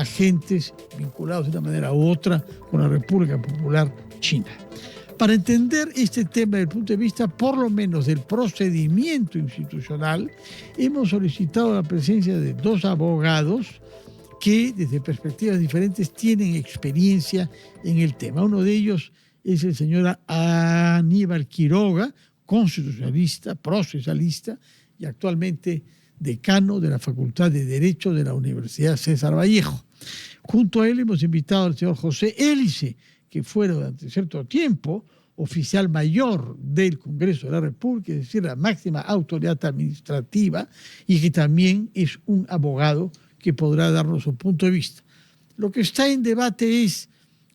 agentes vinculados de una manera u otra con la República Popular China. Para entender este tema desde el punto de vista, por lo menos, del procedimiento institucional, hemos solicitado la presencia de dos abogados que, desde perspectivas diferentes, tienen experiencia en el tema. Uno de ellos es el señor Aníbal Quiroga, constitucionalista, procesal y actualmente decano de la Facultad de Derecho de la Universidad César Vallejo. Junto a él hemos invitado al señor José Hélice, que fue durante cierto tiempo oficial mayor del Congreso de la República, es decir, la máxima autoridad administrativa, y que también es un abogado que podrá darnos su punto de vista. Lo que está en debate es: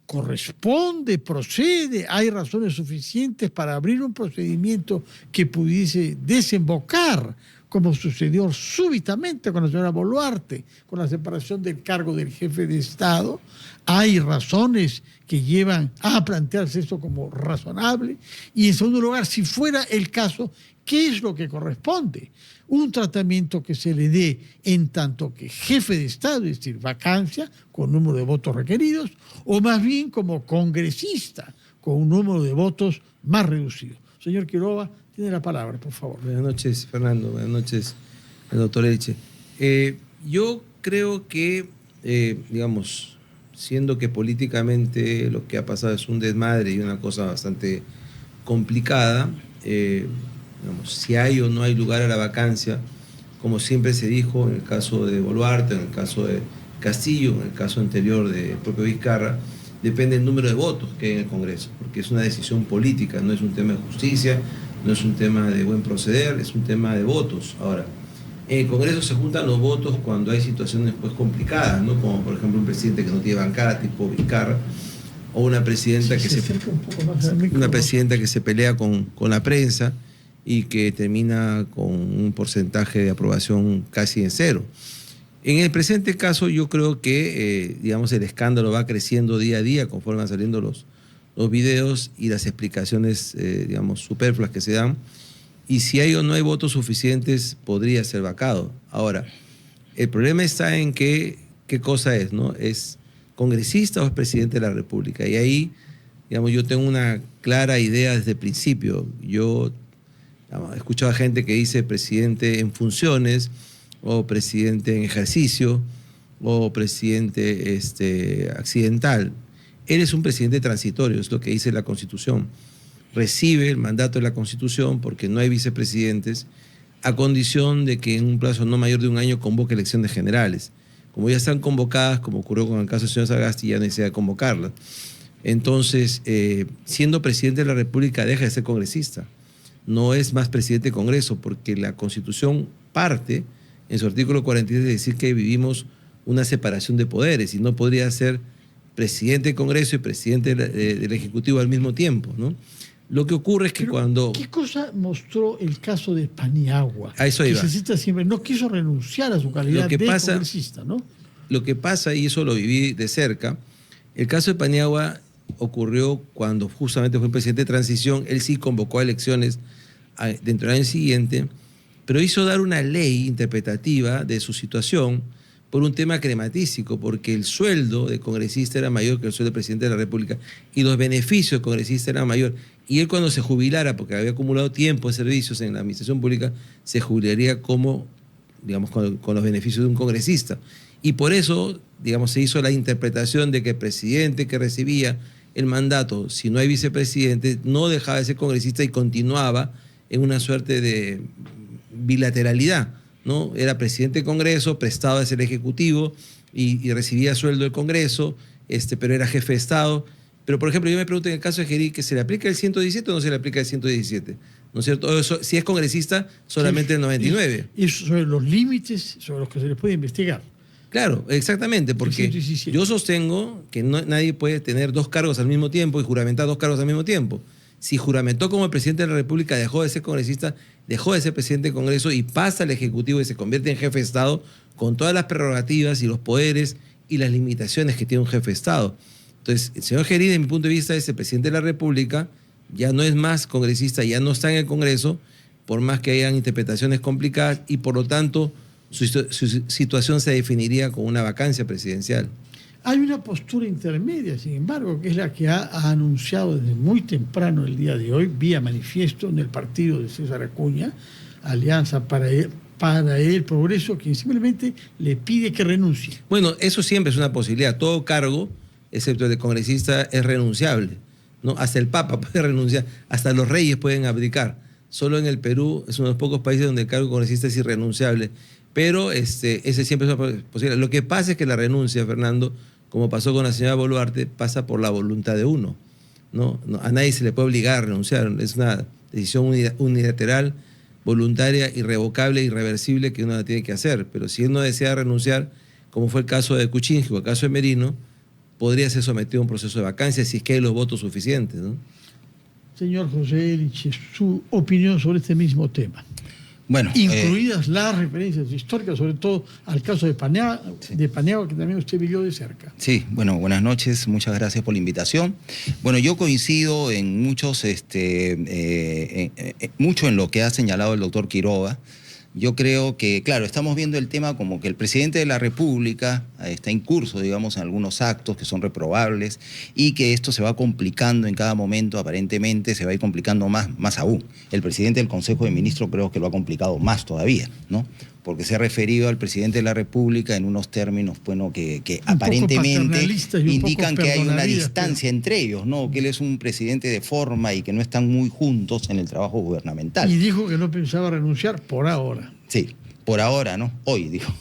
¿corresponde, procede, hay razones suficientes para abrir un procedimiento que pudiese desembocar, como sucedió súbitamente con la señora Boluarte, con la separación del cargo del jefe de Estado? Hay razones que llevan a plantearse esto como razonable. Y en segundo lugar, si fuera el caso, ¿qué es lo que corresponde? Un tratamiento que se le dé en tanto que jefe de Estado, es decir, vacancia con número de votos requeridos, o más bien como congresista con un número de votos más reducido. Señor Quiroga, tiene la palabra, por favor. Buenas noches, Fernando. Buenas noches, el doctor Elche. Yo creo que, digamos, siendo que políticamente lo que ha pasado es un desmadre y una cosa bastante complicada, digamos, si hay o no hay lugar a la vacancia, como siempre se dijo en el caso de Boluarte, en el caso de Castillo, en el caso anterior del propio Vizcarra, depende del número de votos que hay en el Congreso, porque es una decisión política, no es un tema de justicia, no es un tema de buen proceder, es un tema de votos. Ahora, en el Congreso se juntan los votos cuando hay situaciones pues complicadas, ¿no? Como por ejemplo un presidente que no tiene bancada, tipo Vizcarra, o una presidenta que se pelea con la prensa y que termina con un porcentaje de aprobación casi en cero. En el presente caso yo creo que digamos, el escándalo va creciendo día a día conforme van saliendo los videos y las explicaciones digamos, superfluas que se dan, y si hay o no hay votos suficientes podría ser vacado. Ahora, el problema está en qué cosa es, ¿no? ¿Es congresista o es presidente de la República? Y ahí, digamos, yo tengo una clara idea desde el principio. Yo he escuchado a gente que dice presidente en funciones, o presidente en ejercicio, o presidente accidental. Él es un presidente transitorio, es lo que dice la Constitución. Recibe el mandato de la Constitución porque no hay vicepresidentes, a condición de que en un plazo no mayor de un año convoque elecciones generales. Como ya están convocadas, como ocurrió con el caso del señor Sagasti, ya necesita convocarlas. Entonces, siendo presidente de la República, deja de ser congresista. No es más presidente de Congreso, porque la Constitución parte, en su artículo 43, de decir que vivimos una separación de poderes y no podría ser presidente del Congreso y presidente del Ejecutivo al mismo tiempo, ¿no? Lo que ocurre es que cuando... ¿Qué cosa mostró el caso de Paniagua? A eso iba. Que se cita siempre, no quiso renunciar a su calidad de congresista, ¿no? Lo que pasa, y eso lo viví de cerca, el caso de Paniagua ocurrió cuando justamente fue presidente de transición. Él sí convocó a elecciones dentro del año siguiente, pero hizo dar una ley interpretativa de su situación por un tema crematístico, porque el sueldo de congresista era mayor que el sueldo del presidente de la República y los beneficios del congresista eran mayor. Y él, cuando se jubilara, porque había acumulado tiempo de servicios en la administración pública, se jubilaría como, digamos, con los beneficios de un congresista. Y por eso, digamos, se hizo la interpretación de que el presidente que recibía el mandato, si no hay vicepresidente, no dejaba de ser congresista y continuaba en una suerte de bilateralidad, ¿no? Era presidente del Congreso, prestado a ser ejecutivo y recibía sueldo del Congreso, pero era jefe de Estado. Pero, por ejemplo, yo me pregunto en el caso de Gerí, ¿que se le aplica el 117 o no se le aplica el 117? ¿No es cierto? O si es congresista, solamente el 99. Y sobre los límites sobre los que se le puede investigar. Claro, exactamente, porque yo sostengo que nadie puede tener dos cargos al mismo tiempo y juramentar dos cargos al mismo tiempo. Si juramentó como el presidente de la República, dejó de ser congresista, dejó de ser presidente del Congreso y pasa al Ejecutivo y se convierte en jefe de Estado con todas las prerrogativas y los poderes y las limitaciones que tiene un jefe de Estado. Entonces, el señor Gerí, de mi punto de vista, es el presidente de la República, ya no es más congresista, ya no está en el Congreso, por más que hayan interpretaciones complicadas, y por lo tanto su situación se definiría con una vacancia presidencial. Hay una postura intermedia, sin embargo, que es la que ha anunciado desde muy temprano el día de hoy, vía manifiesto en el partido de César Acuña, Alianza para el Progreso, quien simplemente le pide que renuncie. Bueno, eso siempre es una posibilidad. Todo cargo, excepto el de congresista, es renunciable, ¿no? Hasta el Papa puede renunciar, hasta los reyes pueden abdicar. Solo en el Perú es uno de los pocos países donde el cargo de congresista es irrenunciable. Pero ese siempre es una posibilidad. Lo que pasa es que la renuncia, Fernando, como pasó con la señora Boluarte, pasa por la voluntad de uno, ¿no? A nadie se le puede obligar a renunciar. Es una decisión unilateral, voluntaria, irrevocable, irreversible que uno la tiene que hacer. Pero si él no desea renunciar, como fue el caso de Kuczynski o el caso de Merino, podría ser sometido a un proceso de vacancia si es que hay los votos suficientes, ¿no? Señor José Elich, su opinión sobre este mismo tema. Bueno, incluidas las referencias históricas, sobre todo al caso de Paniagua, que también usted vivió de cerca. Sí, bueno, buenas noches, muchas gracias por la invitación. Bueno, yo coincido en mucho en lo que ha señalado el doctor Quiroga. Yo creo que, claro, estamos viendo el tema como que el presidente de la República está en curso, digamos, en algunos actos que son reprobables y que esto se va complicando en cada momento, aparentemente se va a ir complicando más aún. El presidente del Consejo de Ministros creo que lo ha complicado más todavía, ¿no? Porque se ha referido al presidente de la República en unos términos, bueno, que aparentemente indican que hay una distancia entre ellos, ¿no? Que él es un presidente de forma y que no están muy juntos en el trabajo gubernamental. Y dijo que no pensaba renunciar por ahora. Sí, por ahora, ¿no? Hoy, dijo.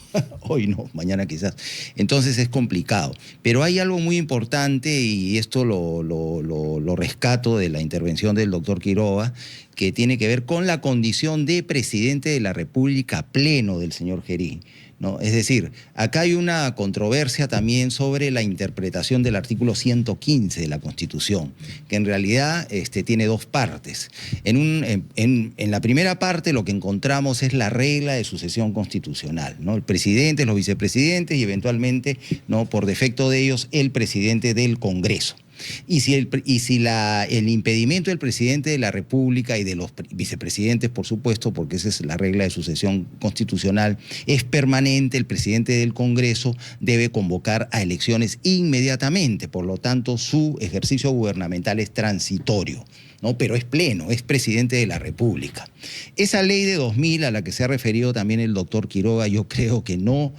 Hoy no, mañana quizás. Entonces es complicado. Pero hay algo muy importante, y esto lo rescato de la intervención del doctor Quiroga, que tiene que ver con la condición de presidente de la República pleno del señor Gerí, ¿no? Es decir, acá hay una controversia también sobre la interpretación del artículo 115 de la Constitución, que en realidad tiene dos partes. En la primera parte lo que encontramos es la regla de sucesión constitucional, ¿no? El presidente, los vicepresidentes y eventualmente, ¿no?, por defecto de ellos, el presidente del Congreso. Y si el impedimento del presidente de la República y de los vicepresidentes, por supuesto, porque esa es la regla de sucesión constitucional, es permanente, el presidente del Congreso debe convocar a elecciones inmediatamente. Por lo tanto, su ejercicio gubernamental es transitorio, ¿no? Pero es pleno, es presidente de la República. Esa ley de 2000 a la que se ha referido también el doctor Quiroga, yo creo que no,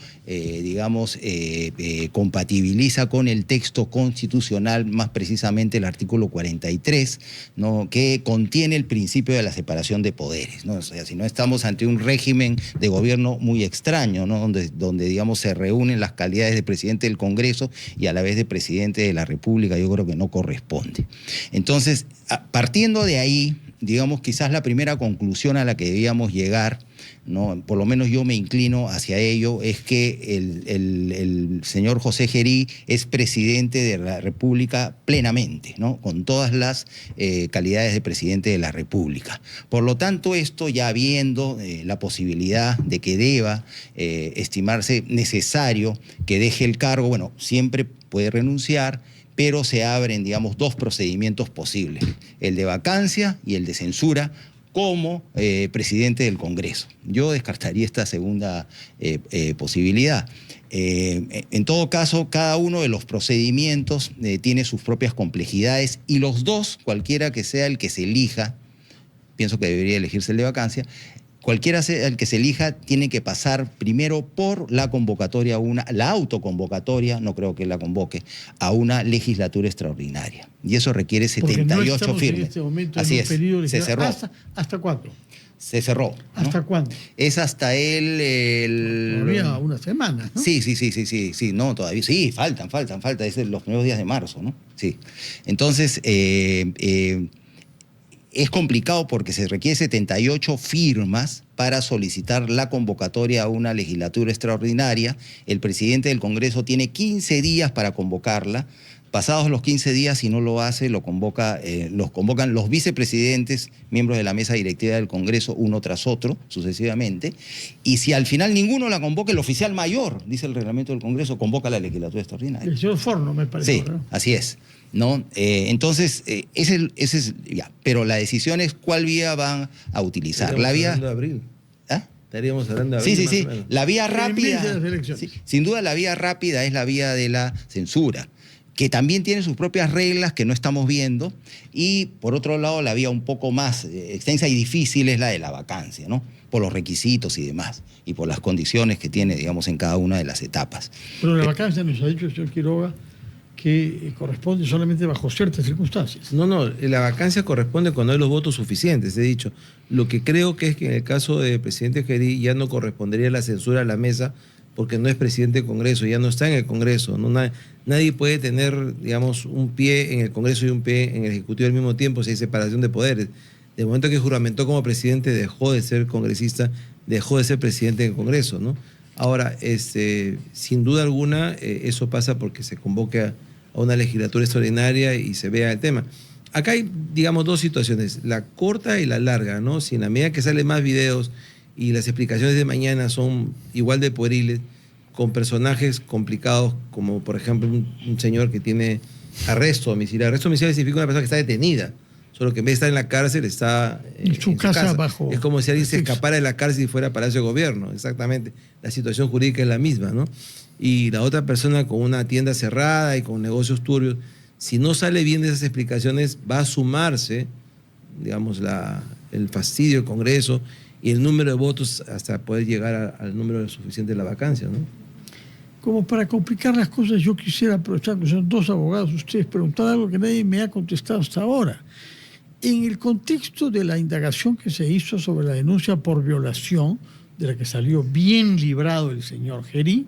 compatibiliza con el texto constitucional, más precisamente el artículo 43, ¿no?, que contiene el principio de la separación de poderes, ¿no? O sea, si no, estamos ante un régimen de gobierno muy extraño, ¿no?, donde digamos, se reúnen las calidades de presidente del Congreso y a la vez de presidente de la República. Yo creo que no corresponde. Entonces, partiendo de ahí, digamos, quizás la primera conclusión a la que debíamos llegar, ¿no?, por lo menos yo me inclino hacia ello, es que el señor José Gerí es presidente de la República plenamente, ¿no?, con todas las calidades de presidente de la República. Por lo tanto, esto ya viendo la posibilidad de que deba estimarse necesario que deje el cargo, bueno, siempre puede renunciar, pero se abren, digamos, dos procedimientos posibles, el de vacancia y el de censura como presidente del Congreso. Yo descartaría esta segunda posibilidad. En todo caso, cada uno de los procedimientos tiene sus propias complejidades y los dos, cualquiera que sea el que se elija, pienso que debería elegirse el de vacancia, cualquiera sea el que se elija, tiene que pasar primero por la convocatoria la autoconvocatoria, no creo que la convoque, a una legislatura extraordinaria. Y eso requiere 78 firmas. En este momento así en un periodo se cerró. ¿Hasta cuándo? Se cerró, ¿no? ¿Hasta cuándo? Es hasta todavía una semana, ¿no? Sí, no, todavía, sí, faltan, es de los primeros días de marzo, ¿no? Sí. Entonces, es complicado porque se requiere 78 firmas para solicitar la convocatoria a una legislatura extraordinaria. El presidente del Congreso tiene 15 días para convocarla. Pasados los 15 días, si no lo hace, los convocan los vicepresidentes, miembros de la mesa directiva del Congreso, uno tras otro, sucesivamente. Y si al final ninguno la convoca, el oficial mayor, dice el reglamento del Congreso, convoca la legislatura extraordinaria. El señor Forno, me parece. Sí, ¿no? Así es, ¿no? Entonces, ese es ya. Pero la decisión es cuál vía van a utilizar. Estamos la vía hablando de abril. ¿Ah? Estaríamos hablando de Sí, abril, sí, sí. más o menos. La vía En el mes de rápida, las elecciones. sí, sin duda la vía rápida es la vía de la censura, que también tiene sus propias reglas que no estamos viendo, y por otro lado la vía un poco más extensa y difícil es la de la vacancia, ¿no? Por los requisitos y demás, y por las condiciones que tiene, digamos, en cada una de las etapas. Pero la vacancia nos ha dicho el señor Quiroga que corresponde solamente bajo ciertas circunstancias. No, la vacancia corresponde cuando hay los votos suficientes, he dicho. Lo que creo que es que en el caso del presidente Gerí ya no correspondería la censura a la mesa porque no es presidente del Congreso, ya no está en el Congreso. ¿No? Nadie puede tener, digamos, un pie en el Congreso y un pie en el Ejecutivo al mismo tiempo si hay separación de poderes. De momento que juramentó como presidente, dejó de ser congresista, dejó de ser presidente del Congreso, ¿no? Ahora, sin duda alguna, eso pasa porque se convoque a una legislatura extraordinaria y se vea el tema. Acá hay, digamos, dos situaciones, la corta y la larga, ¿no? Si en la medida que salen más videos y las explicaciones de mañana son igual de pueriles, con personajes complicados, como por ejemplo un señor que tiene arresto domiciliario. Arresto domiciliario significa una persona que está detenida, solo que en vez de estar en la cárcel está en su casa bajo. Es como si alguien se escapara de la cárcel y fuera a Palacio de Gobierno, exactamente. La situación jurídica es la misma, ¿no? Y la otra persona con una tienda cerrada y con negocios turbios, si no sale bien de esas explicaciones, va a sumarse, digamos, el fastidio del Congreso y el número de votos hasta poder llegar al número suficiente de la vacancia, ¿no? Como para complicar las cosas, yo quisiera aprovechar que son dos abogados, ustedes preguntar algo que nadie me ha contestado hasta ahora. En el contexto de la indagación que se hizo sobre la denuncia por violación, de la que salió bien librado el señor Gerí,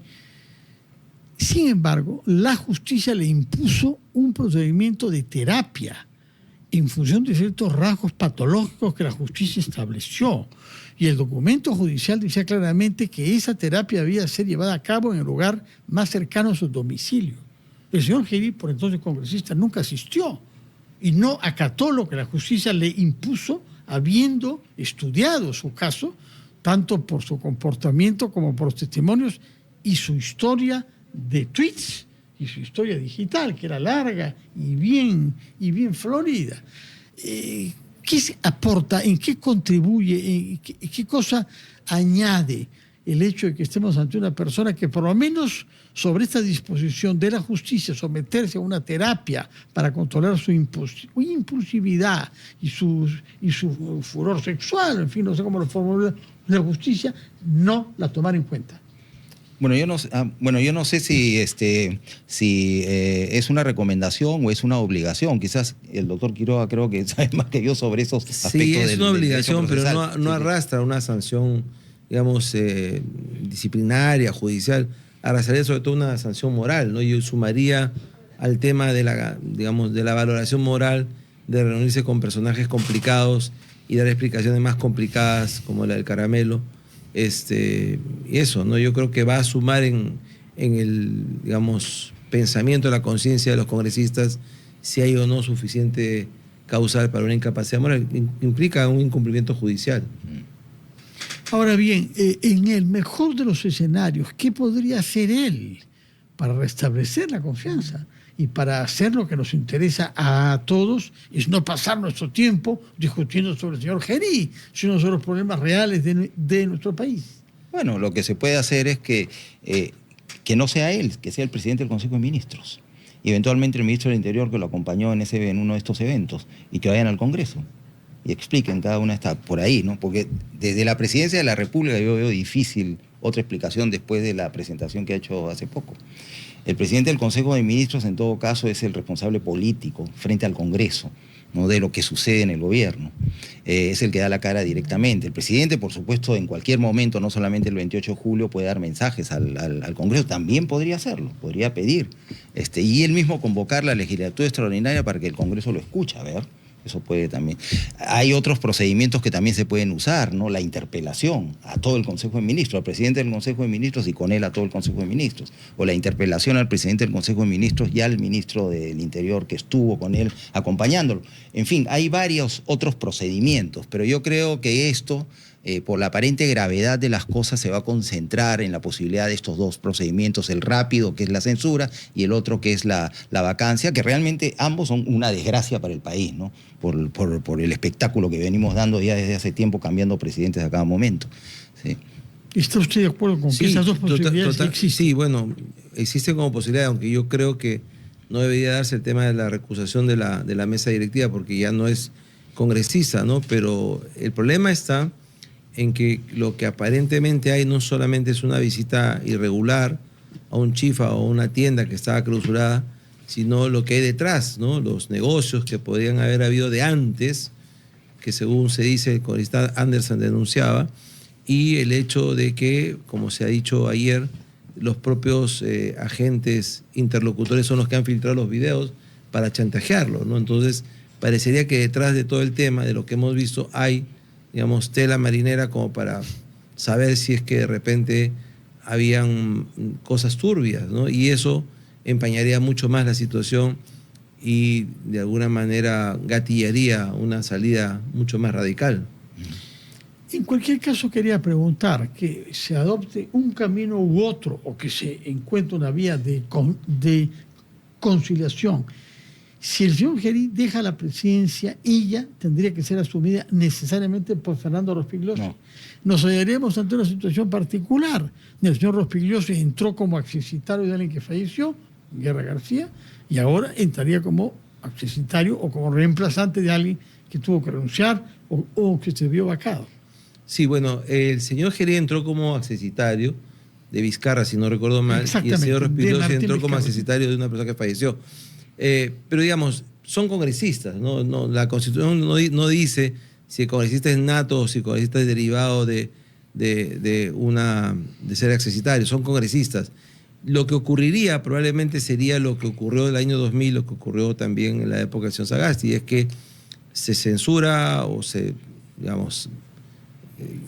sin embargo, la justicia le impuso un procedimiento de terapia en función de ciertos rasgos patológicos que la justicia estableció. Y el documento judicial decía claramente que esa terapia debía ser llevada a cabo en el lugar más cercano a su domicilio. El señor Gerí, por entonces congresista, nunca asistió y no acató lo que la justicia le impuso, habiendo estudiado su caso, tanto por su comportamiento como por los testimonios y su historia de tweets y su historia digital, que era larga y bien florida. ¿Qué se aporta? ¿En qué contribuye? ¿Qué cosa añade el hecho de que estemos ante una persona que por lo menos sobre esta disposición de la justicia someterse a una terapia para controlar su impulsividad y su furor sexual, en fin, no sé cómo lo formula la justicia, no la tomar en cuenta? Bueno, yo no sé si es una recomendación o es una obligación. Quizás el doctor Quiroga creo que sabe más que yo sobre esos aspectos. Sí, es una obligación, pero no sí, arrastra una sanción, digamos, disciplinaria, judicial. Arrastraría sobre todo una sanción moral, ¿no? Yo sumaría al tema de la valoración moral de reunirse con personajes complicados y dar explicaciones más complicadas, como la del caramelo. Y eso, ¿no? Yo creo que va a sumar en el, digamos, pensamiento, la conciencia de los congresistas si hay o no suficiente causal para una incapacidad moral. Implica un incumplimiento judicial. Ahora bien, en el mejor de los escenarios, ¿qué podría hacer él para restablecer la confianza y para hacer lo que nos interesa a todos? Es no pasar nuestro tiempo discutiendo sobre el señor Gerí, sino sobre los problemas reales de nuestro país. Bueno, lo que se puede hacer es que no sea él, que sea el presidente del Consejo de Ministros. Y eventualmente el ministro del Interior que lo acompañó en uno de estos eventos y que vayan al Congreso y expliquen cada una está por ahí, ¿no? Porque desde la presidencia de la República yo veo difícil otra explicación después de la presentación que ha hecho hace poco. El presidente del Consejo de Ministros, en todo caso, es el responsable político frente al Congreso, ¿no? De lo que sucede en el gobierno. Es el que da la cara directamente. El presidente, por supuesto, en cualquier momento, no solamente el 28 de julio, puede dar mensajes al Congreso. También podría hacerlo, podría pedir. Y él mismo convocar la legislatura extraordinaria para que el Congreso lo escuche, a ver. Eso puede también. Hay otros procedimientos que también se pueden usar, ¿no? La interpelación a todo el Consejo de Ministros, al presidente del Consejo de Ministros y con él a todo el Consejo de Ministros. O la interpelación al presidente del Consejo de Ministros y al ministro del Interior que estuvo con él acompañándolo. En fin, hay varios otros procedimientos, pero yo creo que esto, por la aparente gravedad de las cosas, se va a concentrar en la posibilidad de estos dos procedimientos, el rápido, que es la censura, y el otro, que es la vacancia, que realmente ambos son una desgracia para el país, ¿no? Por el espectáculo que venimos dando ya desde hace tiempo, cambiando presidentes a cada momento. ¿Sí? ¿Está usted de acuerdo con que esas dos posibilidades existen? Sí, bueno, existen como posibilidad, aunque yo creo que no debería darse el tema de la recusación de la mesa directiva, porque ya no es congresista, ¿no? Pero el problema está en que lo que aparentemente hay no solamente es una visita irregular a un chifa o a una tienda que estaba clausurada, sino lo que hay detrás, ¿no? Los negocios que podrían haber habido de antes, que según se dice, el congresista Anderson denunciaba, y el hecho de que, como se ha dicho ayer, los propios agentes interlocutores son los que han filtrado los videos para chantajearlo, ¿no? Entonces, parecería que detrás de todo el tema, de lo que hemos visto, hay, digamos, tela marinera como para saber si es que de repente habían cosas turbias, ¿no? Y eso empañaría mucho más la situación y de alguna manera gatillaría una salida mucho más radical. En cualquier caso, quería preguntar que se adopte un camino u otro o que se encuentre una vía de conciliación. Si el señor Gerí deja la presidencia, ella tendría que ser asumida necesariamente por Fernando Rospigliosi. No. Nos hallaríamos ante una situación particular. El señor Rospigliosi entró como accesitario de alguien que falleció, Guerra García, y ahora entraría como accesitario o como reemplazante de alguien que tuvo que renunciar o que se vio vacado. Sí, bueno, el señor Gerí entró como accesitario de Vizcarra, si no recuerdo mal, y el señor Rospigliosi entró como accesitario de una persona que falleció. Pero digamos, son congresistas, ¿no? La Constitución no dice si el congresista es nato o si el congresista es derivado de ser accesitario, son congresistas. Lo que ocurriría probablemente sería lo que ocurrió en el año 2000, lo que ocurrió también en la época del señor Sagasti, y es que se censura o se, digamos,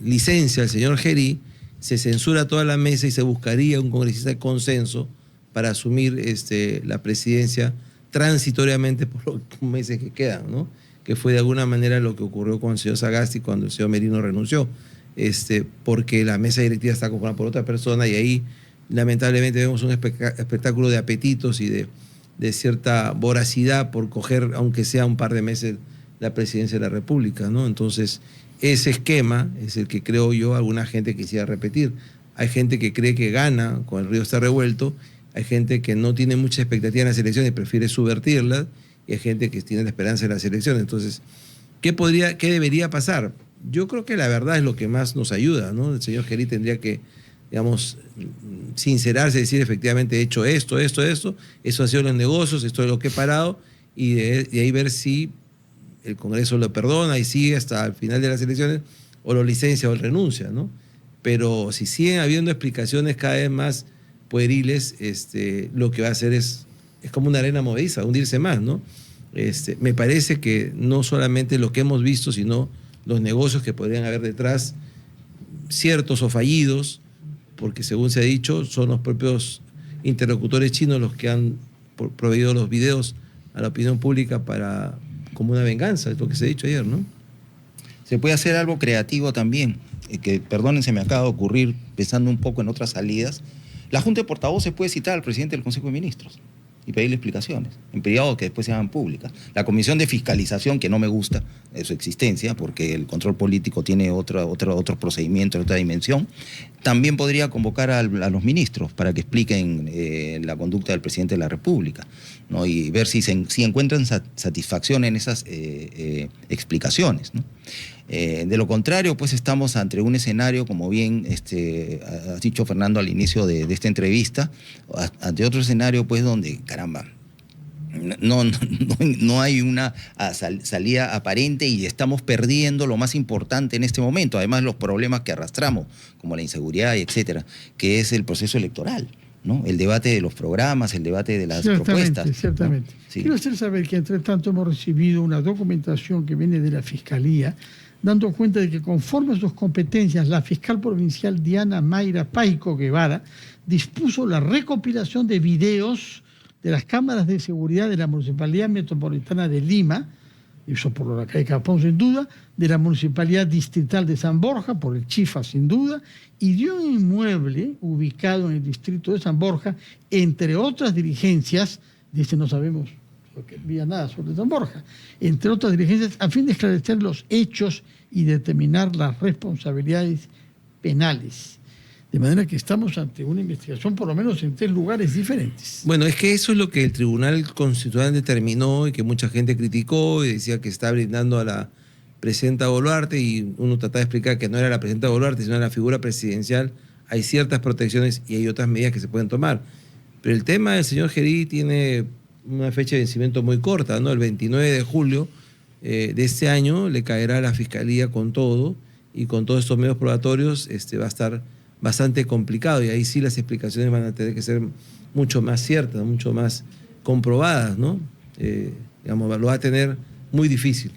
licencia al señor Gerí, se censura toda la mesa y se buscaría un congresista de consenso para asumir la presidencia transitoriamente por los meses que quedan, ¿no? Que fue de alguna manera lo que ocurrió con el señor Sagasti cuando el señor Merino renunció, porque la mesa directiva está conformada por otra persona y ahí lamentablemente vemos un espectáculo de apetitos y de cierta voracidad por coger, aunque sea un par de meses, la presidencia de la República, ¿no? Entonces, ese esquema es el que creo yo alguna gente quisiera repetir. Hay gente que cree que gana con el río está revuelto, hay gente que no tiene mucha expectativa en las elecciones y prefiere subvertirlas, y hay gente que tiene la esperanza en las elecciones. Entonces, ¿qué debería pasar? Yo creo que la verdad es lo que más nos ayuda, ¿no? El señor Gerí tendría que, digamos, sincerarse, decir efectivamente he hecho esto, eso han sido los negocios, esto es lo que he parado, y de ahí ver si el Congreso lo perdona y sigue hasta el final de las elecciones, o lo licencia o renuncia, ¿no? Pero si siguen habiendo explicaciones cada vez más pueriles, lo que va a hacer es como una arena movediza, hundirse más, ¿no? Me parece que no solamente lo que hemos visto, sino los negocios que podrían haber detrás, ciertos o fallidos, porque según se ha dicho, son los propios interlocutores chinos los que han proveído los videos a la opinión pública como una venganza, es lo que se ha dicho ayer, ¿no? Se puede hacer algo creativo también, que, perdonen, se me acaba de ocurrir, pensando un poco en otras salidas. La Junta de Portavoces puede citar al presidente del Consejo de Ministros y pedirle explicaciones, en periodo que después se hagan públicas. La Comisión de Fiscalización, que no me gusta su existencia, porque el control político tiene otro procedimiento, otra dimensión, también podría convocar a los ministros para que expliquen la conducta del presidente de la República, ¿no? Y ver si encuentran satisfacción en esas explicaciones, ¿no? De lo contrario, pues estamos ante un escenario, como bien ha dicho Fernando al inicio de esta entrevista, ante otro escenario, pues donde, caramba, no hay una salida aparente y estamos perdiendo lo más importante en este momento, además los problemas que arrastramos, como la inseguridad y etcétera, que es el proceso electoral, ¿no? El debate de los programas, el debate de las propuestas. Ciertamente. ¿No? Sí. Quiero hacer saber que entre tanto hemos recibido una documentación que viene de la Fiscalía, dando cuenta de que conforme a sus competencias, la fiscal provincial Diana Mayra Paico Guevara dispuso la recopilación de videos de las cámaras de seguridad de la Municipalidad Metropolitana de Lima, eso por la calle Capón sin duda, de la Municipalidad Distrital de San Borja, por el Chifa sin duda, y de un inmueble ubicado en el distrito de San Borja, entre otras diligencias, dice no sabemos porque no había nada sobre San Borja, entre otras diligencias, a fin de esclarecer los hechos y determinar las responsabilidades penales. De manera que estamos ante una investigación por lo menos en 3 lugares diferentes. Bueno, es que eso es lo que el Tribunal Constitucional determinó y que mucha gente criticó y decía que está brindando a la presidenta Boluarte, y uno trataba de explicar que no era la presidenta Boluarte, sino la figura presidencial. Hay ciertas protecciones y hay otras medidas que se pueden tomar. Pero el tema del señor Gerí tiene una fecha de vencimiento muy corta, ¿no? El 29 de julio de este año le caerá a la Fiscalía con todo, y con todos estos medios probatorios va a estar bastante complicado, y ahí sí las explicaciones van a tener que ser mucho más ciertas, mucho más comprobadas, ¿no? Digamos, lo va a tener muy difícil.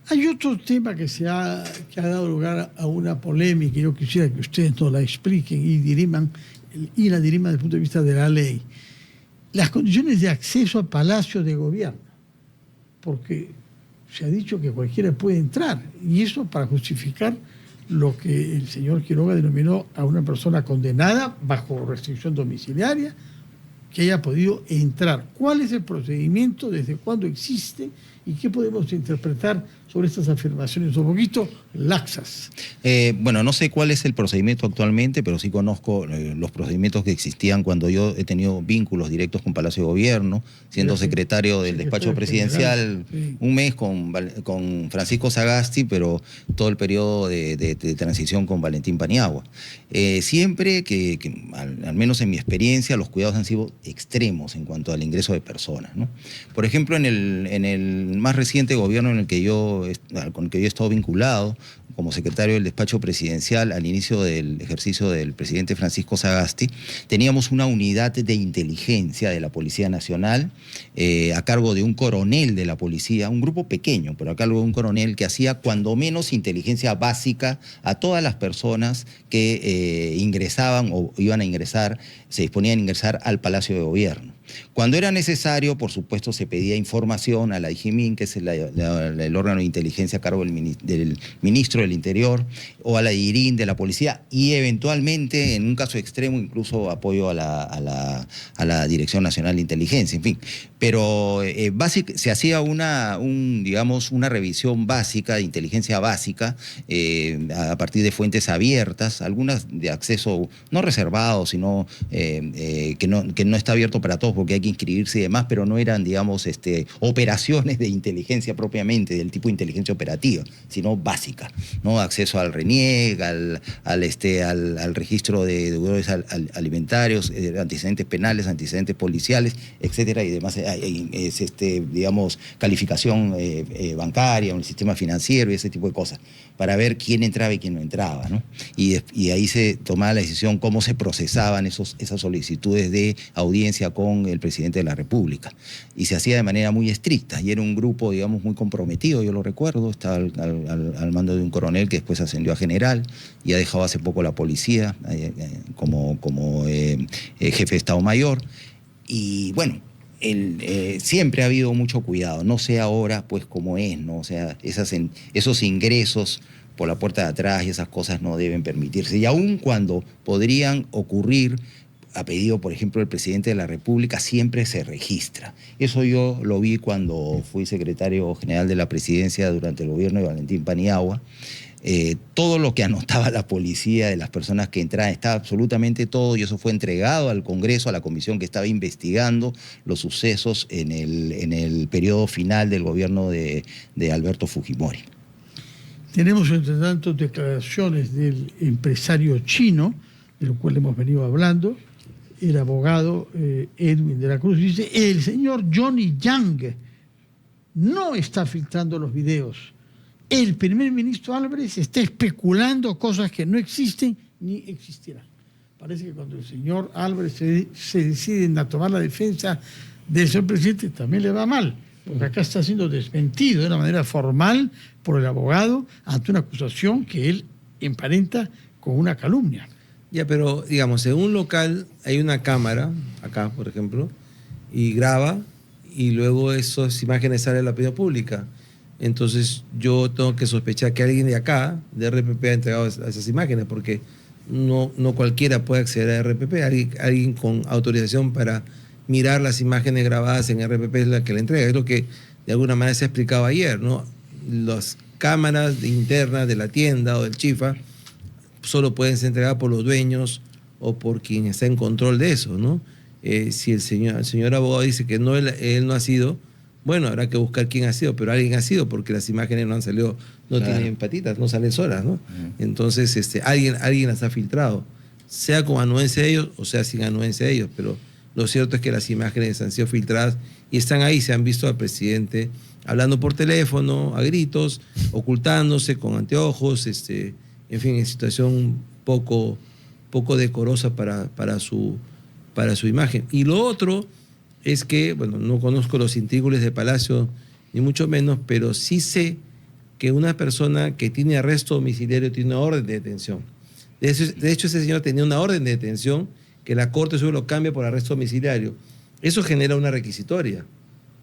Hay otro tema que ha dado lugar a una polémica, y yo quisiera que ustedes nos la expliquen y la diriman desde el punto de vista de la ley. Las condiciones de acceso a palacios de gobierno, porque se ha dicho que cualquiera puede entrar, y eso para justificar lo que el señor Quiroga denominó a una persona condenada bajo restricción domiciliaria que haya podido entrar. ¿Cuál es el procedimiento? ¿Desde cuándo existe? ¿Y qué podemos interpretar sobre estas afirmaciones un poquito laxas? Bueno, no sé cuál es el procedimiento actualmente, pero sí conozco los procedimientos que existían cuando yo he tenido vínculos directos con Palacio de Gobierno, siendo secretario del despacho presidencial, sí, un mes con Francisco Sagasti, pero todo el periodo de transición con Valentín Paniagua. Siempre que al menos en mi experiencia, los cuidados han sido extremos en cuanto al ingreso de personas, ¿no? Por ejemplo, en el más reciente gobierno con el que yo he estado vinculado como secretario del despacho presidencial al inicio del ejercicio del presidente Francisco Sagasti, teníamos una unidad de inteligencia de la Policía Nacional a cargo de un coronel de la policía, un grupo pequeño, pero a cargo de un coronel que hacía cuando menos inteligencia básica a todas las personas que ingresaban o iban a ingresar, se disponían a ingresar al Palacio de Gobierno. Cuando era necesario, por supuesto, se pedía información a la IGMIN, que es el órgano de inteligencia a cargo del ministro del Interior, o a la IRIN de la policía, y eventualmente, en un caso extremo, incluso apoyo a la Dirección Nacional de Inteligencia, en fin. Pero se hacía una revisión básica, de inteligencia básica, a partir de fuentes abiertas, algunas de acceso no reservado, sino que no está abierto para todos, porque hay que inscribirse y demás, pero no eran, digamos, operaciones de inteligencia propiamente, del tipo de inteligencia operativa, sino básica, ¿no? Acceso al RENIEG, al registro de deudores alimentarios, antecedentes penales, antecedentes policiales, etcétera, y demás. Digamos, calificación bancaria, un sistema financiero y ese tipo de cosas, para ver quién entraba y quién no entraba, ¿no? Y ahí se tomaba la decisión cómo se procesaban esas solicitudes de audiencia con el presidente de la República. Y se hacía de manera muy estricta, y era un grupo, digamos, muy comprometido, yo lo recuerdo, estaba al mando de un coronel que después ascendió a general y ha dejado hace poco la policía como jefe de Estado Mayor. Y bueno, siempre ha habido mucho cuidado, no sé ahora pues cómo es, ¿no? O sea, esos ingresos por la puerta de atrás y esas cosas no deben permitirse. Y aun cuando podrían ocurrir a pedido, por ejemplo, del presidente de la República, siempre se registra. Eso yo lo vi cuando fui secretario general de la presidencia durante el gobierno de Valentín Paniagua. Todo lo que anotaba la policía de las personas que entraban, estaba absolutamente todo, y eso fue entregado al Congreso, a la comisión que estaba investigando los sucesos en el periodo final del gobierno de Alberto Fujimori. Tenemos, entre tanto, declaraciones del empresario chino, de lo cual hemos venido hablando, el abogado Edwin de la Cruz, dice: el señor Johnny Yang no está filtrando los videos. El primer ministro Álvarez está especulando cosas que no existen ni existirán. Parece que cuando el señor Álvarez se decide a tomar la defensa del señor presidente, también le va mal, porque acá está siendo desmentido de una manera formal por el abogado ante una acusación que él emparenta con una calumnia. Ya, pero digamos, en un local hay una cámara, acá por ejemplo, y graba, y luego esas imágenes salen a la opinión pública. Entonces yo tengo que sospechar que alguien de acá, de RPP, ha entregado esas imágenes, porque no cualquiera puede acceder a RPP. Alguien con autorización para mirar las imágenes grabadas en RPP es la que le entrega. Es lo que de alguna manera se ha explicado ayer, ¿no? Las cámaras internas de la tienda o del chifa solo pueden ser entregadas por los dueños o por quien está en control de eso, ¿no? Si el señor abogado dice que no, él no ha sido, bueno, habrá que buscar quién ha sido, pero alguien ha sido, porque las imágenes no han salido, no Claro. tienen patitas, no salen solas, ¿no? Entonces, alguien las ha filtrado, sea con anuencia de ellos o sea sin anuencia de ellos, pero lo cierto es que las imágenes han sido filtradas y están ahí, se han visto al presidente hablando por teléfono, a gritos, ocultándose con anteojos, en fin, en situación poco decorosa para su imagen. Y lo otro es que, bueno, no conozco los intríngulis de Palacio, ni mucho menos, pero sí sé que una persona que tiene arresto domiciliario tiene una orden de detención. De hecho, ese señor tenía una orden de detención que la Corte solo lo cambia por arresto domiciliario. Eso genera una requisitoria.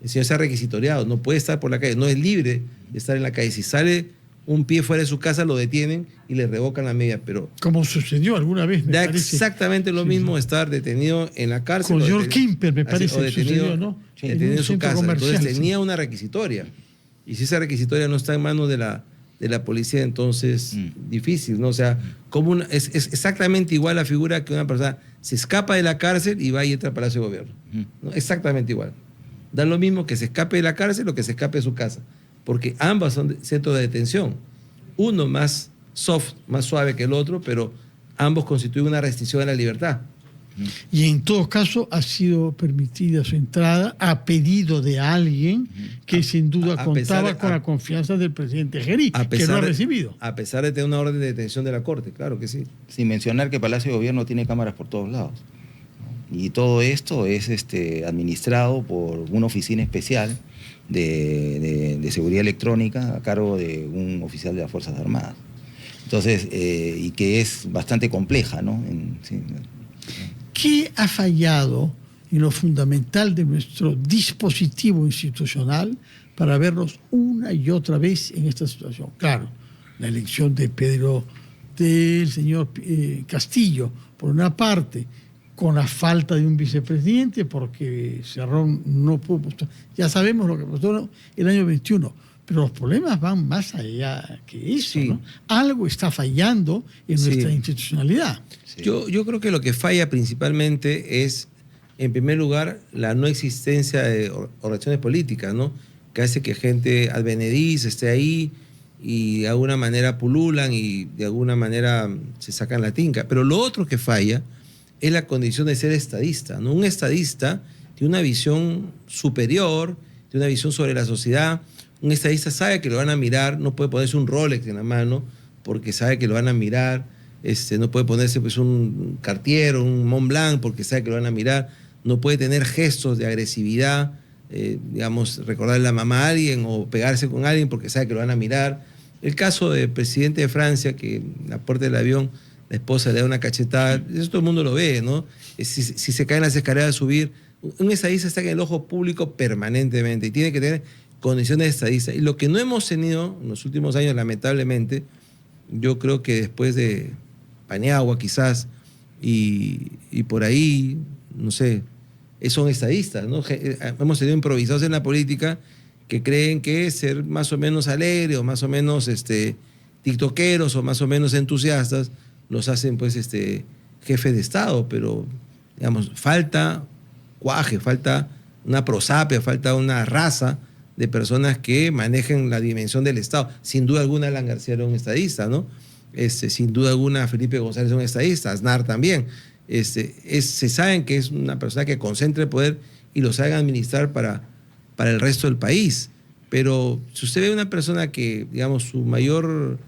El señor está requisitoriado, no puede estar por la calle, no es libre de estar en la calle. Si sale un pie fuera de su casa, lo detienen y le revocan la medida. Pero Como sucedió alguna vez, me da parece. exactamente lo mismo estar detenido en la cárcel. Con o George detenido- Kimper, me parece, o detenido, sucedió, ¿no? Sí, detenido en un en su centro casa. comercial, Entonces sí. tenía una requisitoria. Y si esa requisitoria no está en manos de la policía, entonces difícil, ¿no? O sea, es exactamente igual la figura que una persona se escapa de la cárcel y va y entra al Palacio de Gobierno, ¿no? Exactamente igual. Da lo mismo que se escape de la cárcel o que se escape de su casa, porque ambas son centros de detención. Uno más soft, más suave que el otro, pero ambos constituyen una restricción a la libertad. Y en todo caso ha sido permitida su entrada a pedido de alguien que sin duda contaba con la confianza del presidente Gerí, que lo ha recibido. A pesar de tener una orden de detención de la Corte, claro que sí. Sin mencionar que Palacio de Gobierno tiene cámaras por todos lados. Y todo esto es administrado por una oficina especial de seguridad electrónica a cargo de un oficial de las Fuerzas Armadas. Entonces, y que es bastante compleja, ¿no? ¿Qué ha fallado en lo fundamental de nuestro dispositivo institucional para vernos una y otra vez en esta situación? Claro, la elección del señor Castillo, por una parte, con la falta de un vicepresidente, porque Cerrón no pudo postular. Ya sabemos lo que pasó el año 21, pero los problemas van más allá que eso, Sí. ¿no? Algo está fallando en nuestra institucionalidad. Sí. Yo creo que lo que falla principalmente es, en primer lugar, la no existencia de organizaciones políticas, ¿no? Que hace que gente advenediza esté ahí y de alguna manera pululan y de alguna manera se sacan la tinca. Pero lo otro que falla es la condición de ser estadista, ¿no? Un estadista tiene una visión superior, tiene una visión sobre la sociedad. Un estadista sabe que lo van a mirar, no puede ponerse un Rolex en la mano porque sabe que lo van a mirar. No puede ponerse pues un Cartier o un Montblanc porque sabe que lo van a mirar. No puede tener gestos de agresividad, digamos, recordarle a la mamá a alguien o pegarse con alguien porque sabe que lo van a mirar. El caso del presidente de Francia, que en la puerta del avión la esposa le da una cachetada, eso todo el mundo lo ve, ¿no? Si se caen las escaleras a subir, un estadista está en el ojo público permanentemente y tiene que tener condiciones de estadista. Y lo que no hemos tenido en los últimos años, lamentablemente, yo creo que después de Paniagua quizás y por ahí, no sé, son estadistas, ¿no? Hemos tenido improvisados en la política que creen que ser más o menos alegre o más o menos tiktokeros o más o menos entusiastas los hacen pues jefes de Estado, pero digamos, falta cuaje, falta una prosapia, falta una raza de personas que manejen la dimensión del Estado. Sin duda alguna Alan García era un estadista, ¿no? Sin duda alguna Felipe González es un estadista, Aznar también. Se saben que es una persona que concentra el poder y lo saben administrar para el resto del país. Pero si usted ve una persona que, digamos, su mayor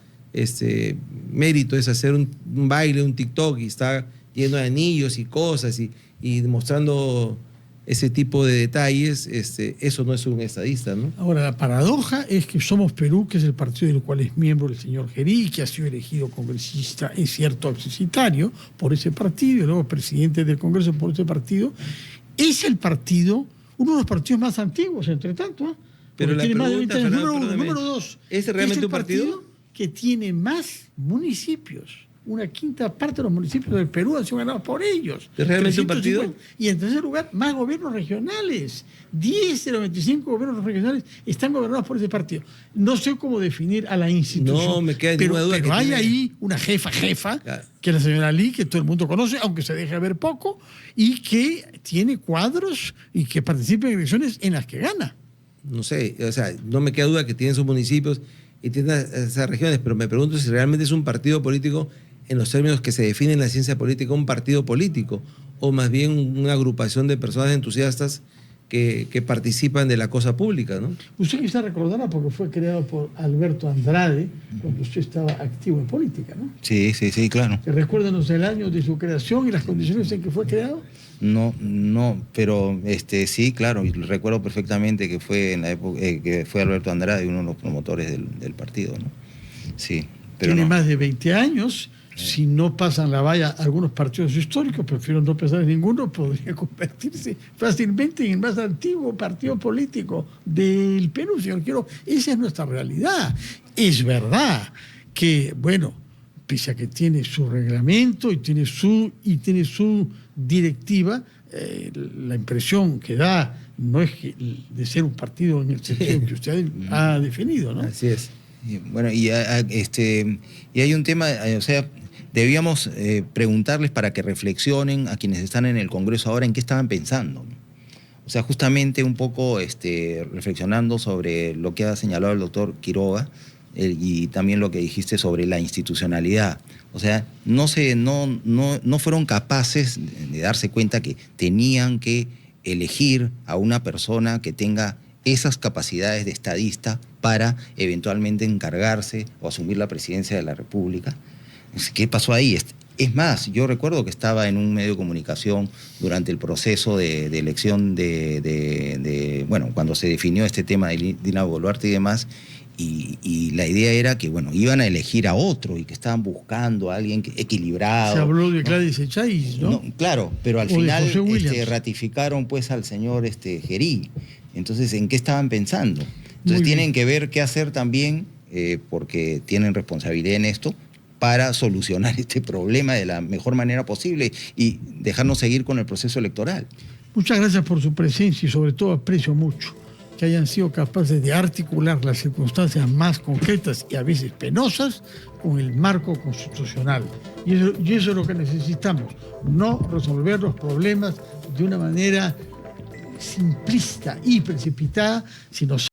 mérito es hacer un baile, un TikTok y está lleno de anillos y cosas y mostrando ese tipo de detalles, eso no es un estadista, ¿no? Ahora, la paradoja es que Somos Perú, que es el partido del cual es miembro el señor Gerí, que ha sido elegido congresista, es cierto, accesitario por ese partido, y luego presidente del Congreso por ese partido, es el partido, uno de los partidos más antiguos, entre tanto, ¿eh? Pero la tiene más de 20 pregunta, años. Fernando, Número dos. ¿es realmente el un partido? que tiene más municipios. una quinta parte de los municipios del Perú han sido ganados por ellos. ¿Es realmente un 350. partido? Y en tercer lugar, más gobiernos regionales. 10 de los 25 gobiernos regionales están gobernados por ese partido. No sé cómo definir a la institución. No me queda pero, ninguna duda pero que hay tiene... ahí una jefa, Claro. que es la señora Lee, que todo el mundo conoce, aunque se deja ver poco, y que tiene cuadros y que participa en elecciones en las que gana. No sé, o sea, no me queda duda que tienen sus municipios y tienen esas regiones, pero me pregunto si realmente es un partido político en los términos que se define en la ciencia política, un partido político, o más bien una agrupación de personas entusiastas que participan de la cosa pública, ¿no? Usted quizá recordará porque fue creado por Alberto Andrade cuando usted estaba activo en política, ¿no? Sí, claro. ¿Recuérdanos el año de su creación y las condiciones en que fue creado? No, pero sí, claro, y recuerdo perfectamente que fue en la época que fue Alberto Andrade, uno de los promotores del partido, ¿no? Sí, pero Tiene no. más de 20 años. Si no pasan la valla algunos partidos históricos, prefiero no pensar en ninguno, podría convertirse fácilmente en el más antiguo partido político del Perú, señor Quiroga. Esa es nuestra realidad. Es verdad que, bueno, pese a que tiene su reglamento y tiene su directiva, la impresión que da no es de ser un partido en el sentido que usted ha definido, ¿no? Así es. Bueno, y hay un tema, o sea, debíamos preguntarles para que reflexionen a quienes están en el Congreso ahora en qué estaban pensando. O sea, justamente un poco reflexionando sobre lo que ha señalado el doctor Quiroga y también lo que dijiste sobre la institucionalidad. O sea, no fueron capaces de darse cuenta que tenían que elegir a una persona que tenga esas capacidades de estadista para eventualmente encargarse o asumir la presidencia de la República. ¿Qué pasó ahí? Es más, yo recuerdo que estaba en un medio de comunicación durante el proceso de elección bueno, cuando se definió este tema de Dina Boluarte y demás, y la idea era que, bueno, iban a elegir a otro y que estaban buscando a alguien equilibrado. Se habló de ¿no? Gladys Echaiz, ¿no? Claro, pero al O de final José Williams. ratificaron pues al señor Gerí. Entonces, ¿en qué estaban pensando? Entonces Muy tienen bien. que ver qué hacer también, porque tienen responsabilidad en esto, para solucionar este problema de la mejor manera posible y dejarnos seguir con el proceso electoral. Muchas gracias por su presencia y sobre todo aprecio mucho que hayan sido capaces de articular las circunstancias más concretas y a veces penosas con el marco constitucional. Y eso es lo que necesitamos, no resolver los problemas de una manera simplista y precipitada, sino